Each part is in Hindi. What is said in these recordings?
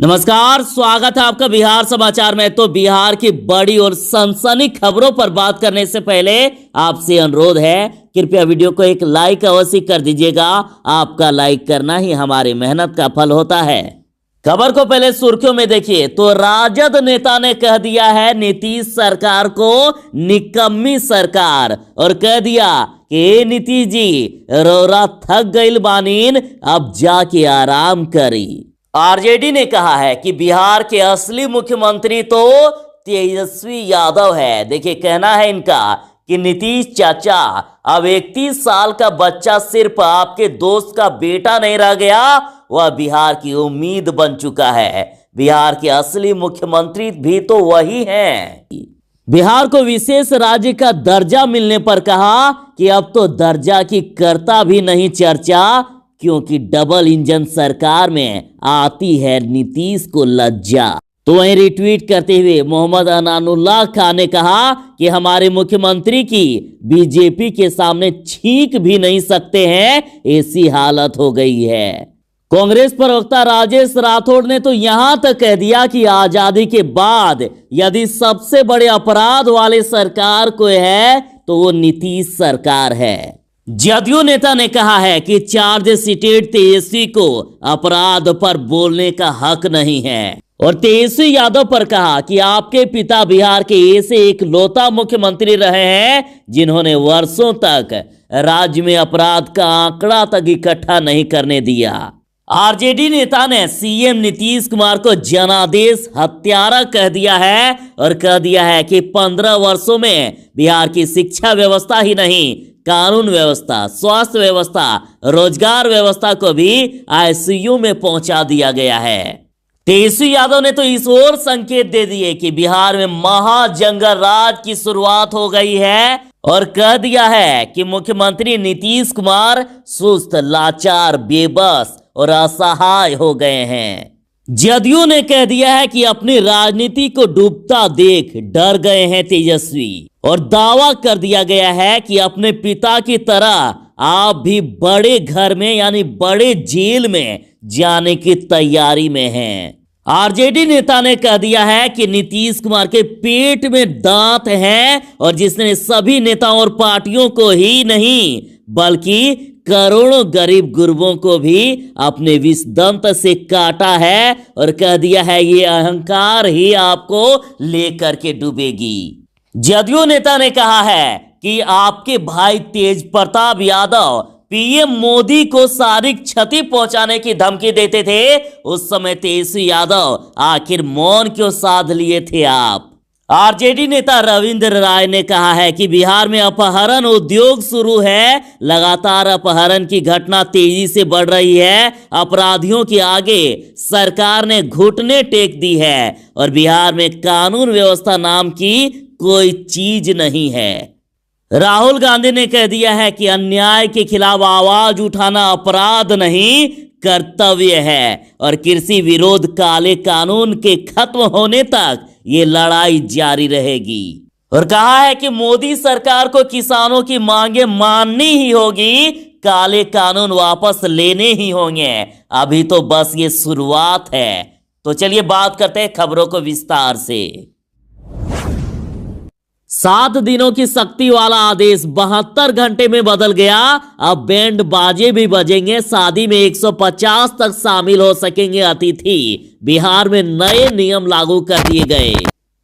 नमस्कार, स्वागत है आपका बिहार समाचार में। तो बिहार की बड़ी और सनसनी खबरों पर बात करने से पहले आपसे अनुरोध है, कृपया वीडियो को एक लाइक अवश्य कर दीजिएगा। आपका लाइक करना ही हमारी मेहनत का फल होता है। खबर को पहले सुर्खियों में देखिए तो राजद नेता ने कह दिया है नीतीश सरकार को निकम्मी सरकार, और कह दिया कि नीतीश जी रौरा थक गइल बानीन, अब जाके आराम करी। आरजेडी ने कहा है कि बिहार के असली मुख्यमंत्री तो तेजस्वी यादव है। देखिए, कहना है इनका कि नीतीश चाचा, अब 31 साल का बच्चा सिर्फ आपके दोस्त का बेटा नहीं रह गया, वह बिहार की उम्मीद बन चुका है। बिहार के असली मुख्यमंत्री भी तो वही हैं। बिहार को विशेष राज्य का दर्जा मिलने पर कहा कि अब तो दर्जा की करता भी नहीं चर्चा, क्योंकि डबल इंजन सरकार में आती है नीतीश को लज्जा। तो वहीं रिट्वीट करते हुए मोहम्मद अनानुल्लाह खान ने कहा कि हमारे मुख्यमंत्री की बीजेपी के सामने छींक भी नहीं सकते हैं, ऐसी हालत हो गई है। कांग्रेस प्रवक्ता राजेश राठौड़ ने तो यहां तक कह दिया कि आजादी के बाद यदि सबसे बड़े अपराध वाले सरकार कोई है तो वो नीतीश सरकार है। जदयू नेता ने कहा है कि चार्जशीटेड तेजस्वी को अपराध पर बोलने का हक नहीं है, और तेजस्वी यादव पर कहा कि आपके पिता बिहार के ऐसे एक लौता मुख्यमंत्री रहे हैं जिन्होंने वर्षों तक राज्य में अपराध का आंकड़ा तक इकट्ठा नहीं करने दिया। आरजेडी नेता ने सीएम नीतीश कुमार को जनादेश हत्यारा कह दिया है, और कह दिया है कि 15 वर्षों में बिहार की शिक्षा व्यवस्था ही नहीं, कानून व्यवस्था, स्वास्थ्य व्यवस्था, रोजगार व्यवस्था को भी आईसीयू में पहुंचा दिया गया है। तेजस्वी यादव ने तो इस ओर संकेत दे दिए कि बिहार में महाजंगल राज की शुरुआत हो गई है, और कह दिया है कि मुख्यमंत्री नीतीश कुमार सुस्त, लाचार, बेबस और असहाय हो गए हैं। जदयू ने कह दिया है कि अपनी राजनीति को डूबता देख डर गए हैं तेजस्वी, और दावा कर दिया गया है कि अपने पिता की तरह आप भी बड़े घर में यानी बड़े जेल में जाने की तैयारी में हैं। आरजेडी नेता ने कह दिया है कि नीतीश कुमार के पेट में दांत हैं, और जिसने सभी नेताओं और पार्टियों को ही नहीं बल्कि करोड़ों गरीब गुरबों को भी अपने विष दंत से काटा है, और कह दिया है ये अहंकार ही आपको लेकर के डूबेगी। जदयू नेता ने कहा है कि आपके भाई तेज प्रताप यादव पीएम मोदी को शारीरिक क्षति पहुंचाने की धमकी देते थे, उस समय तेजस्वी यादव आखिर मौन क्यों साध लिए थे आप? आरजेडी नेता रविंद्र राय ने कहा है कि बिहार में अपहरण उद्योग शुरू है, लगातार अपहरण की घटना तेजी से बढ़ रही है, अपराधियों के आगे सरकार ने घुटने टेक दी है, और बिहार में कानून व्यवस्था नाम की कोई चीज नहीं है। राहुल गांधी ने कह दिया है कि अन्याय के खिलाफ आवाज उठाना अपराध नहीं, कर्तव्य है, और कृषि विरोध काले कानून के खत्म होने तक ये लड़ाई जारी रहेगी। और कहा है कि मोदी सरकार को किसानों की मांगे माननी ही होगी, काले कानून वापस लेने ही होंगे, अभी तो बस ये शुरुआत है। तो चलिए बात करते हैं खबरों को विस्तार से। 7 दिनों की सख्ती वाला आदेश 72 घंटे में बदल गया। अब बैंड बाजे भी बजेंगे, शादी में 150 तक शामिल हो सकेंगे अतिथि। बिहार में नए नियम लागू कर दिए गए।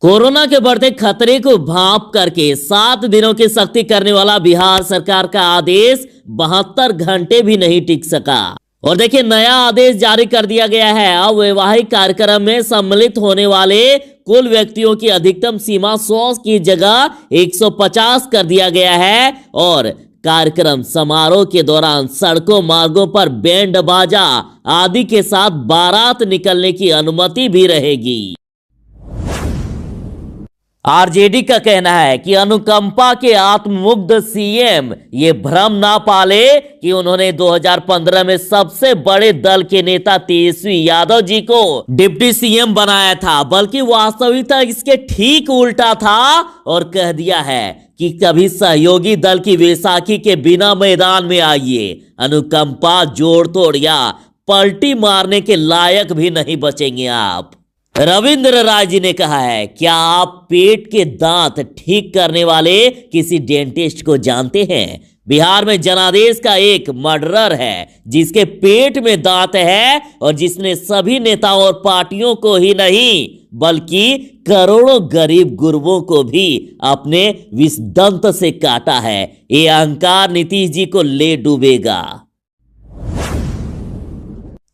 कोरोना के बढ़ते खतरे को भांप करके 7 दिनों की सख्ती करने वाला बिहार सरकार का आदेश 72 घंटे भी नहीं टिक सका। और देखिए, नया आदेश जारी कर दिया गया है। अब वैवाहिक कार्यक्रम में सम्मिलित होने वाले कुल व्यक्तियों की अधिकतम सीमा 100 की जगह 150 कर दिया गया है, और कार्यक्रम समारोह के दौरान सड़कों मार्गों पर बैंड बाजा आदि के साथ बारात निकलने की अनुमति भी रहेगी। आरजेडी का कहना है कि अनुकंपा के आत्ममुग्ध सीएम ये भ्रम ना पाले कि उन्होंने 2015 में सबसे बड़े दल के नेता तेजस्वी यादव जी को डिप्टी सीएम बनाया था, बल्कि वास्तविकता इसके ठीक उल्टा था। और कह दिया है कि कभी सहयोगी दल की बैसाखी के बिना मैदान में आइए, अनुकंपा जोड़ तोड़ या पलटी मारने के लायक भी नहीं बचेंगे आप। रविंद्र राय जी ने कहा है, क्या आप पेट के दांत ठीक करने वाले किसी डेंटिस्ट को जानते हैं? बिहार में जनादेश का एक मर्डरर है जिसके पेट में दांत है और जिसने सभी नेताओं और पार्टियों को ही नहीं बल्कि करोड़ों गरीब गुरबों को भी अपने विषदंत से काटा है। ये अहंकार नीतीश जी को ले डूबेगा।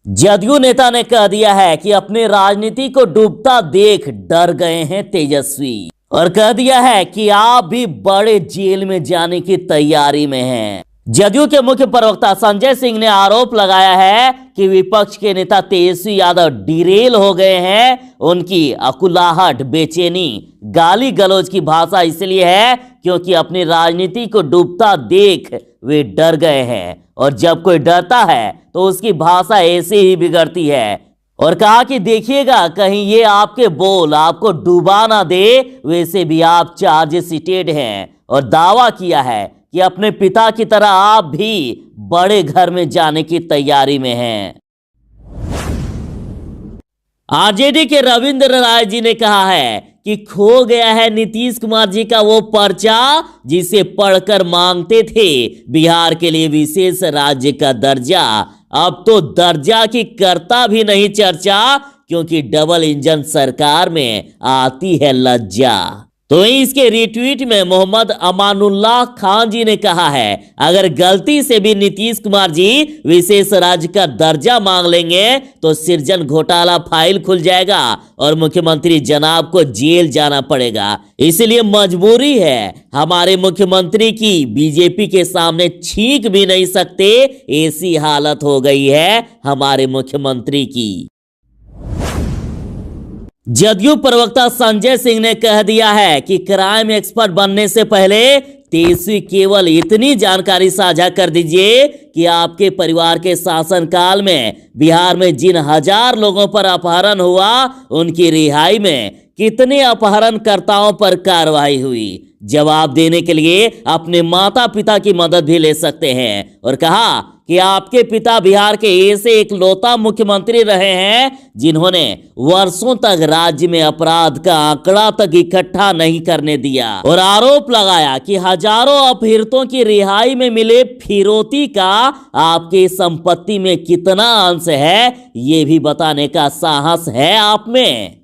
जदयू नेता ने कह दिया है कि अपने राजनीति को डूबता देख डर गए हैं तेजस्वी और कह दिया है कि आप भी बड़े जेल में जाने की तैयारी में हैं। जदयू के मुख्य प्रवक्ता संजय सिंह ने आरोप लगाया है कि विपक्ष के नेता तेजस्वी यादव डिरेल हो गए हैं। उनकी अकुलाहट, बेचैनी, गाली गलौज की भाषा इसलिए है क्योंकि अपनी राजनीति को डूबता देख वे डर गए हैं और जब कोई डरता है तो उसकी भाषा ऐसे ही बिगड़ती है। और कहा कि देखिएगा कहीं ये आपके बोल आपको डूबा ना दे, वैसे भी आप चार्ज सीटेड हैं। और दावा किया है कि अपने पिता की तरह आप भी बड़े घर में जाने की तैयारी में हैं। आरजेडी के रविंद्र राय जी ने कहा है कि खो गया है नीतीश कुमार जी का वो पर्चा जिसे पढ़कर मांगते थे बिहार के लिए विशेष राज्य का दर्जा। अब तो दर्जा की करता भी नहीं चर्चा क्योंकि डबल इंजन सरकार में आती है लज्जा। तो वहीं इसके रिट्वीट में मोहम्मद अमानुल्लाह खान जी ने कहा है, अगर गलती से भी नीतीश कुमार जी विशेष राज्य का दर्जा मांग लेंगे तो सृजन घोटाला फाइल खुल जाएगा और मुख्यमंत्री जनाब को जेल जाना पड़ेगा। इसलिए मजबूरी है हमारे मुख्यमंत्री की, बीजेपी के सामने छींक भी नहीं सकते, ऐसी हालत हो गई है हमारे मुख्यमंत्री की। जदयू प्रवक्ता संजय सिंह ने कह दिया है कि क्राइम एक्सपर्ट बनने से पहले तेजस्वी केवल इतनी जानकारी साझा कर दीजिए कि आपके परिवार के शासनकाल में बिहार में जिन 1000 लोगों पर अपहरण हुआ उनकी रिहाई में कितने अपहरणकर्ताओं पर कार्रवाई हुई। जवाब देने के लिए अपने माता पिता की मदद भी ले सकते हैं। और कहा कि आपके पिता बिहार के ऐसे एकलौता मुख्यमंत्री रहे हैं जिन्होंने वर्षों तक राज्य में अपराध का आंकड़ा तक इकट्ठा नहीं करने दिया। और आरोप लगाया कि हजारों अपहृतों की रिहाई में मिले फिरौती का आपके संपत्ति में कितना अंश है ये भी बताने का साहस है आप में।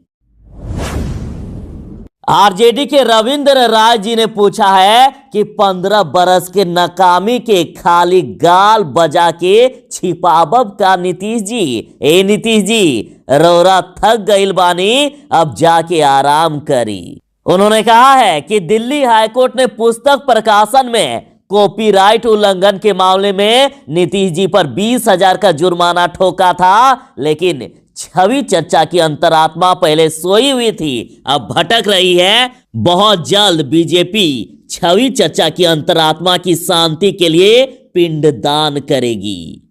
आरजेडी के रविंद्र राय जी ने पूछा है कि 15 बरस के नाकामी के खाली गाल बजा के छिपाबब का नीतीश जी। ए नीतीश जी, रौरा थक गइल बानी, अब जाके आराम करी। उन्होंने कहा है कि दिल्ली हाईकोर्ट ने पुस्तक प्रकाशन में कॉपीराइट उल्लंघन के मामले में नीतीश जी पर 20,000 का जुर्माना ठोका था, लेकिन छवि चर्चा की अंतरात्मा पहले सोई हुई थी, अब भटक रही है। बहुत जल्द बीजेपी छवि चर्चा की अंतरात्मा की शांति के लिए पिंडदान करेगी।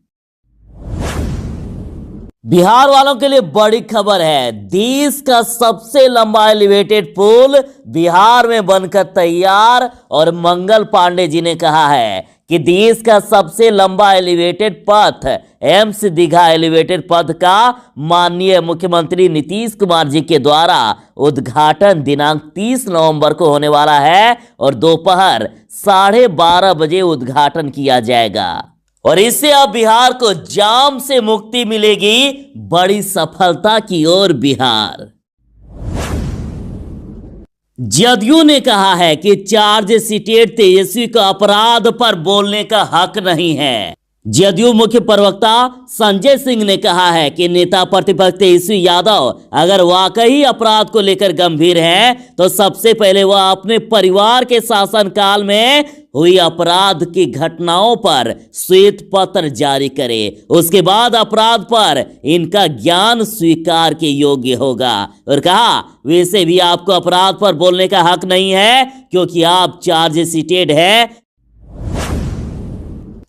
बिहार वालों के लिए बड़ी खबर है, देश का सबसे लंबा एलिवेटेड पुल बिहार में बनकर तैयार। और मंगल पांडे जी ने कहा है कि देश का सबसे लंबा एलिवेटेड पथ एम्स दीघा एलिवेटेड पथ का माननीय मुख्यमंत्री नीतीश कुमार जी के द्वारा उद्घाटन दिनांक 30 नवंबर को होने वाला है और दोपहर 12:30 बजे उद्घाटन किया जाएगा। और इससे अब बिहार को जाम से मुक्ति मिलेगी, बड़ी सफलता की ओर बिहार। जदयू ने कहा है कि चार्जशीटेड तेजस्वी को अपराध पर बोलने का हक नहीं है। जदयू मुख्य प्रवक्ता संजय सिंह ने कहा है कि नेता प्रतिपक्ष तेजस्वी यादव अगर वाकई अपराध को लेकर गंभीर हैं तो सबसे पहले वह अपने परिवार के शासनकाल में हुई अपराध की घटनाओं पर श्वेत पत्र जारी करे, उसके बाद अपराध पर इनका ज्ञान स्वीकार के योग्य होगा। और कहा वैसे भी आपको अपराध पर बोलने का हक नहीं है क्योंकि आप चार्जशीटेड हैं।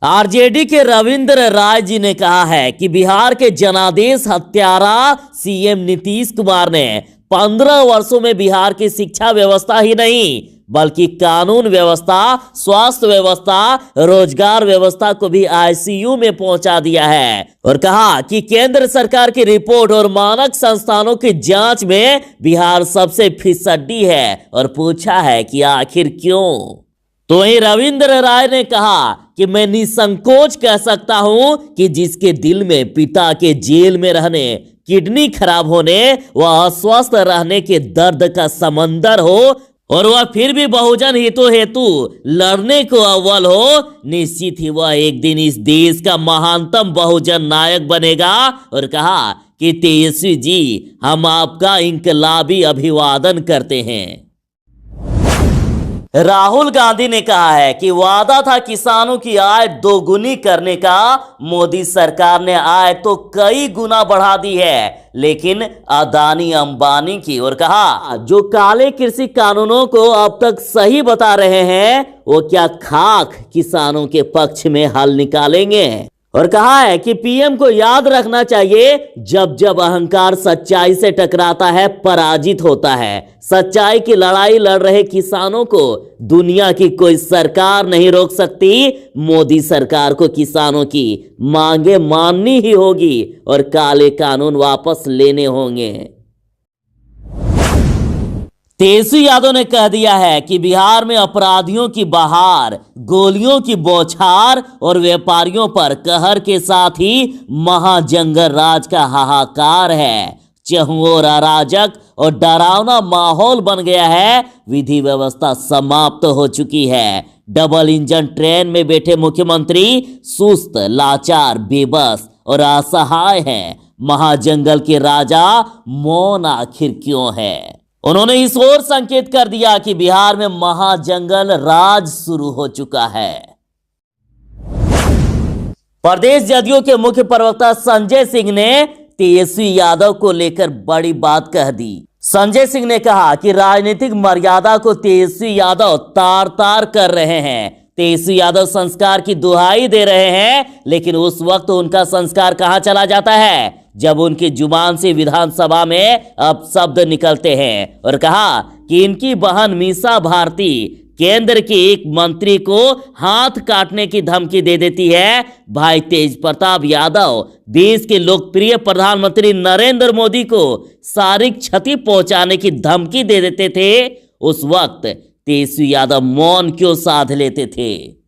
आरजेडी के रविंद्र राय जी ने कहा है कि बिहार के जनादेश हत्यारा सीएम नीतीश कुमार ने 15 वर्षों में बिहार की शिक्षा व्यवस्था ही नहीं बल्कि कानून व्यवस्था, स्वास्थ्य व्यवस्था, रोजगार व्यवस्था को भी आईसीयू में पहुंचा दिया है। और कहा कि केंद्र सरकार की रिपोर्ट और मानक संस्थानों की जांच में बिहार सबसे फिसड्डी है और पूछा है कि आखिर क्यों। तो वहीं रविंद्र राय ने कहा कि मैं निसंकोच कह सकता हूं कि जिसके दिल में पिता के जेल में रहने, किडनी खराब होने व अस्वस्थ रहने के दर्द का समंदर हो और वह फिर भी बहुजन हितों हेतु लड़ने को अव्वल हो, निश्चित ही वह एक दिन इस देश का महानतम बहुजन नायक बनेगा। और कहा कि तेजस्वी जी, हम आपका इंकलाबी अभिवादन करते हैं। राहुल गांधी ने कहा है कि वादा था किसानों की आय दोगुनी करने का, मोदी सरकार ने आय तो कई गुना बढ़ा दी है, लेकिन अदानी अंबानी की। और कहा जो काले कृषि कानूनों को अब तक सही बता रहे हैं, वो क्या खाक किसानों के पक्ष में हल निकालेंगे। और कहा है कि पीएम को याद रखना चाहिए, जब जब अहंकार सच्चाई से टकराता है पराजित होता है। सच्चाई की लड़ाई लड़ रहे किसानों को दुनिया की कोई सरकार नहीं रोक सकती। मोदी सरकार को किसानों की मांगे माननी ही होगी और काले कानून वापस लेने होंगे। तेजस्वी यादव ने कह दिया है कि बिहार में अपराधियों की बहार, गोलियों की बौछार और व्यापारियों पर कहर के साथ ही महाजंगल राज का हाहाकार है। चहुओर अराजक और डरावना माहौल बन गया है। विधि व्यवस्था समाप्त हो चुकी है। डबल इंजन ट्रेन में बैठे मुख्यमंत्री सुस्त, लाचार, बेबस और असहाय हैं। महाजंगल के राजा मौन आखिर क्यों है। उन्होंने इस ओर संकेत कर दिया कि बिहार में महाजंगल राज शुरू हो चुका है। प्रदेश जदयू के मुख्य प्रवक्ता संजय सिंह ने तेजस्वी यादव को लेकर बड़ी बात कह दी। संजय सिंह ने कहा कि राजनीतिक मर्यादा को तेजस्वी यादव तार तार कर रहे हैं। तेजस्वी यादव संस्कार की दुहाई दे रहे हैं, लेकिन उस वक्त उनका संस्कार कहां चला जाता है जब उनकी जुबान से विधानसभा में अपशब्द निकलते हैं। और कहा कि इनकी बहन मीसा भारती केंद्र के एक मंत्री को हाथ काटने की धमकी दे देती है। भाई तेज प्रताप यादव देश के लोकप्रिय प्रधानमंत्री नरेंद्र मोदी को शारीरिक क्षति पहुंचाने की धमकी दे देते थे। उस वक्त तेजस्वी यादव मौन क्यों साध लेते थे।